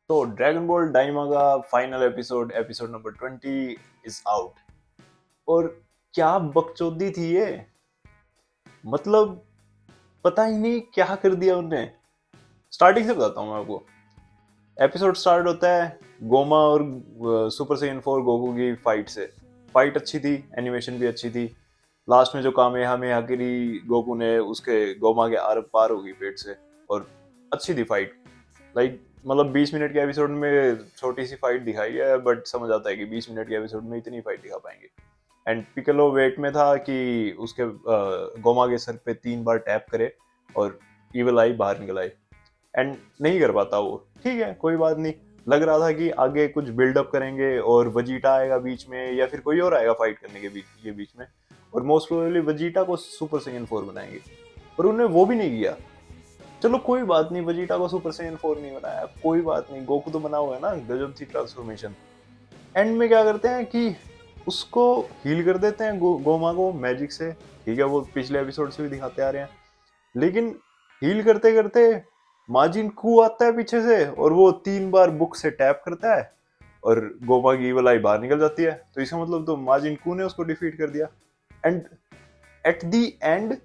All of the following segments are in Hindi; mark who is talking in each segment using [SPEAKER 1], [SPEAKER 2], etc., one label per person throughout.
[SPEAKER 1] तो ड्रैगन बॉल डाइमा का final episode episode number 20 is out. और क्या बकचोदी थी ये। मतलब पता ही नहीं क्या कर दिया उनने। स्टार्टिंग से बताता हूँ मैं आपको। एपिसोड स्टार्ट होता है गोमा और सुपर सैयन 4 गोकू की फाइट से। फाइट अच्छी थी, एनिमेशन भी अच्छी थी। लास्ट में जो कामेहामेहा गिरी गोकू ने उसके गोमा के आर पार होगी पेट से। और अच्छी थी फाइट। लाइक मतलब 20 मिनट के एपिसोड में छोटी सी फाइट दिखाई है, बट समझ आता है कि 20 मिनट के एपिसोड में इतनी फाइट दिखा पाएंगे। एंड पिccolo वेट में था कि उसके गोमा के सर पे 3 बार टैप करे और इवल आई बाहर निकल आए। एंड नहीं कर पाता वो। ठीक है, कोई बात नहीं। लग रहा था कि आगे कुछ बिल्डअप करेंगे और वजीटा आएगा बीच में या फिर कोई और आएगा फाइट करने के बीच में। और मोस्ट प्रोबेबली वजीटा को सुपर सैयन 4 बनाएंगे। पर उन्होंने वो भी नहीं किया। चलो कोई बात नहीं, वजीटा को सुपर सैयन 4 नहीं बनाया, कोई बात नहीं, गोकू तो बना हुआ है ना, गजब थी ट्रांसफॉर्मेशन। एंड में क्या करते हैं कि उसको हील कर देते हैं गोमा को मैजिक से। ठीक है, वो पिछले एपिसोड से भी दिखाते आ रहे हैं। लेकिन हील करते करते माजिन कू आता है पीछे से और वो 3 बार बुक से टैप करता है और गोमा की इवल आई बाहर निकल जाती है। तो इसका मतलब तो माजिन कू ने उसको डिफीट कर दिया। एंड एट दी एंड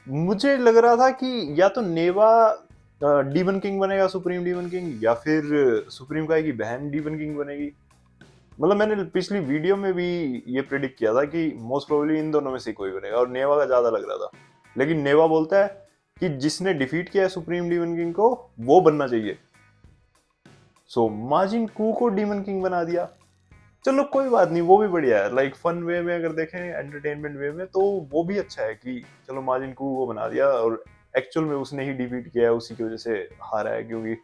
[SPEAKER 1] मुझे लग रहा था कि या तो नेवा डीमन किंग बनेगा, सुप्रीम डीमन किंग, या फिर सुप्रीम काय की बहन डीमन किंग बनेगी। मतलब मैंने पिछली वीडियो में भी ये प्रेडिक्ट किया था कि मोस्ट प्रोबेबली इन दोनों में से कोई बनेगा और नेवा का ज्यादा लग रहा था। लेकिन नेवा बोलता है कि जिसने डिफीट किया है सुप्रीम डीमन किंग को वो बनना चाहिए। सो माजिन कू को डीमन किंग बना दिया। चलो कोई बात नहीं, वो भी बढ़िया है। लाइक फन वे में अगर देखें, एंटरटेनमेंट वे में, तो वो भी अच्छा है कि चलो माजिन कू को बना दिया और एक्चुअल में उसने ही डिफीट किया है, उसी की वजह से हारा है। क्योंकि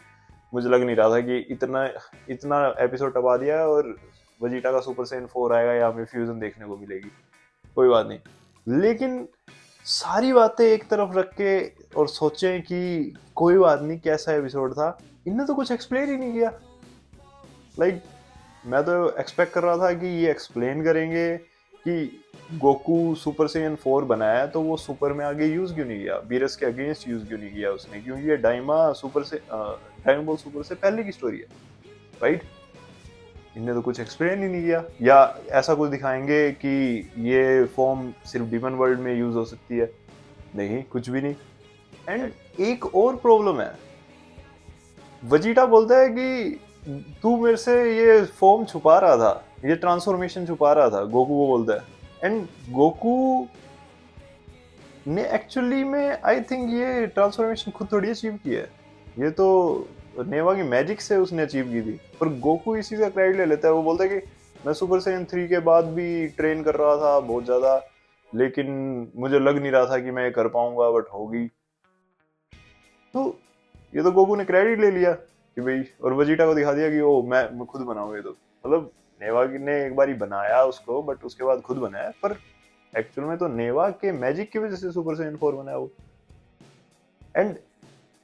[SPEAKER 1] मुझे लग नहीं रहा था कि इतना इतना एपिसोड टपा दिया है और वजीटा का सुपर सैयन 4 आएगा या हमें फ्यूजन देखने को मिलेगी। कोई बात नहीं। लेकिन सारी बातें एक तरफ रख के और सोचें कि कोई बात नहीं, कैसा एपिसोड था, इनने तो कुछ एक्सप्लेन ही नहीं किया। लाइक मैं तो एक्सपेक्ट कर रहा था कि ये एक्सप्लेन करेंगे कि गोकू सुपर सैयन 4 बनाया तो वो सुपर में आगे यूज क्यों नहीं किया, बीरस के अगेंस्ट यूज क्यों नहीं किया उसने, क्योंकि ये डाइमा सुपर से ड्रैगन बॉल सुपर से पहले की स्टोरी है, राइट। इनने तो कुछ एक्सप्लेन ही नहीं किया। या ऐसा कुछ दिखाएंगे कि ये फॉर्म सिर्फ डिमन वर्ल्ड में यूज हो सकती है, नहीं, कुछ भी नहीं। एंड एक और प्रॉब्लम है, वजीटा बोलता है कि तू मेरे से ये फॉर्म छुपा रहा था, ये ट्रांसफॉर्मेशन छुपा रहा था, गोकू को बोलता है। एंड गोकू ने एक्चुअली में आई थिंक ये ट्रांसफॉर्मेशन खुद थोड़ी अचीव की है, ये तो नेवा की मैजिक से उसने अचीव की थी। पर गोकू इसी का क्रेडिट ले लेता है। वो बोलता है कि मैं सुपर सैयन 3 के बाद भी ट्रेन कर रहा था बहुत ज्यादा, लेकिन मुझे लग नहीं रहा था कि मैं ये कर पाऊंगा, बट होगी। तो ये तो गोकू ने क्रेडिट ले लिया कि भाई, और वजीटा को दिखा दिया कि ओ मैं खुद बनाऊंगा ये तो। मतलब नेवा ने एक बार ही बनाया उसको, बट उसके बाद खुद बनाया। पर एक्चुअल में तो नेवा के मैजिक की वजह से सुपर सैयन 4 बनाया वो। एंड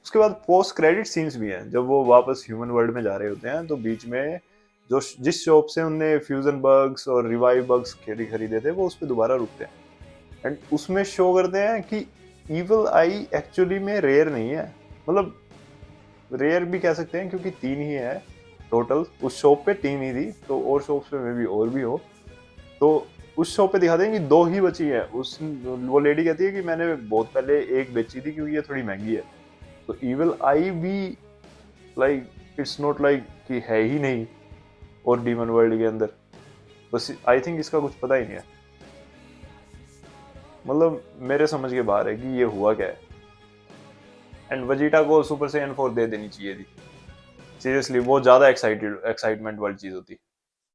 [SPEAKER 1] उसके बाद पोस्ट क्रेडिट सीन्स भी हैं, जब वो वापस ह्यूमन वर्ल्ड में जा रहे होते हैं तो बीच में जो जिस शॉप से उनने फ्यूजन बग्स और रिवाइव बग्स खरीदे थे वो उस पर दोबारा रुकते हैं। एंड उसमें शो करते हैं कि इविल आई एक्चुअली में रेयर नहीं है। मतलब रेयर भी कह सकते हैं क्योंकि 3 ही है टोटल, उस शॉप पे 3 ही थी, तो और शॉप्स पे मे भी और भी हो। तो उस शॉप पे दिखाते हैं कि 2 ही बची है। उस वो लेडी कहती है कि मैंने बहुत पहले एक बेची थी क्योंकि ये थोड़ी महंगी है। तो इविल आई भी लाइक इट्स नॉट लाइक कि है ही नहीं और डीमन वर्ल्ड के अंदर। बस आई थिंक इसका कुछ पता ही नहीं है। मतलब मेरे समझ के बाहर है कि ये हुआ क्या है। एंड वजीटा को सुपर सैयन 4 दे देनी चाहिए थी। सीरियसली वो ज्यादा एक्साइटमेंट वाली चीज होती।